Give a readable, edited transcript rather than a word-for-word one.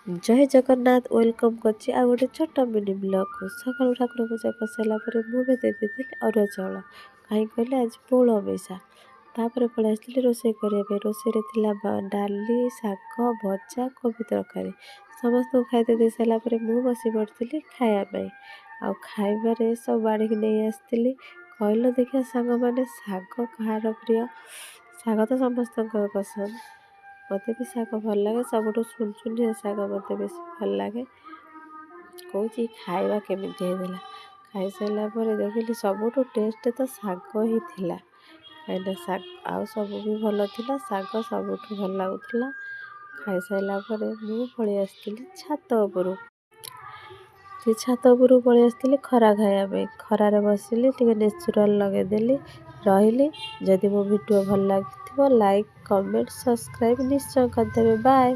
ଜୟ Jagannath welcome କରୁଛି ଆଉ ଗୋଟେ ଛୋଟ ମିନି ବ୍ଲଗ୍କୁ। ସକାଳୁ ଠାକୁର ପୂଜା କରିସାରିଲା ପରେ ମୁଁ ବି ଦେଇଥିଲି ଅରୁଆ ଚାଉଳ, କାହିଁକି କହିଲେ ଆଜି ପୋଳ ଅମାବାସ୍ୟା। ତାପରେ ପଳେଇ ଆସିଥିଲି ରୋଷେଇ କରିବା ପାଇଁ। ରୋଷେଇରେ ଥିଲା ଡାଲି, ଶାଗ ଭଜା, କୋବି ତରକାରୀ। ସମସ୍ତଙ୍କୁ ଖାଇତେ ଦେଇ ସାରିଲା ପରେ ମୁଁ ବସି ପଡ଼ିଥିଲି ଖାଇବା ପାଇଁ। ଆଉ ଖାଇବାରେ ସବୁ ବାଢ଼ିକି ନେଇ ଆସିଥିଲି। କହିଲ ଦେଖିଆ ସାଙ୍ଗମାନେ, ଶାଗ କାହାର ପ୍ରିୟ? ଶାଗ ତ ସମସ୍ତଙ୍କର ପସନ୍ଦ, ମୋତେ ବି ଶାଗ ଭଲ ଲାଗେ। ସବୁଠୁ ସୁନସୁନିଆ ଶାଗ ମୋତେ ବେଶୀ ଭଲ ଲାଗେ। କହୁଛି ଖାଇବା କେମିତି ହେଇଥିଲା। ଖାଇସାରିଲା ପରେ ଦେଖିଲି ସବୁଠୁ ଟେଷ୍ଟ ତ ଶାଗ ହିଁ ଥିଲା। କାହିଁକିନା ଶାଗ ଆଉ ସବୁ ବି ଭଲ ଥିଲା, ଶାଗ ସବୁଠୁ ଭଲ ଲାଗୁଥିଲା। ଖାଇସାରିଲା ପରେ ମୁଁ ପଳେଇ ଆସିଥିଲି ଛାତ ଉପରୁ। ଛାତ ଉପରକୁ ପଳେଇ ଆସିଥିଲି ଖରା ଖାଇବା ପାଇଁ। ଖରାରେ ବସିଲି, ଟିକେ ନେଚୁରାଲ୍ ଲଗେଇଦେଲି, ରହିଲି। ଯଦି ମୋ ଭିଡ଼ିଓ ଭଲ ଲାଗିଥିବ ଲାଇକ୍, କମେଣ୍ଟ, ସବସ୍କ୍ରାଇବ୍ ନିଶ୍ଚୟ କରିଦେବେ। ବାଏ।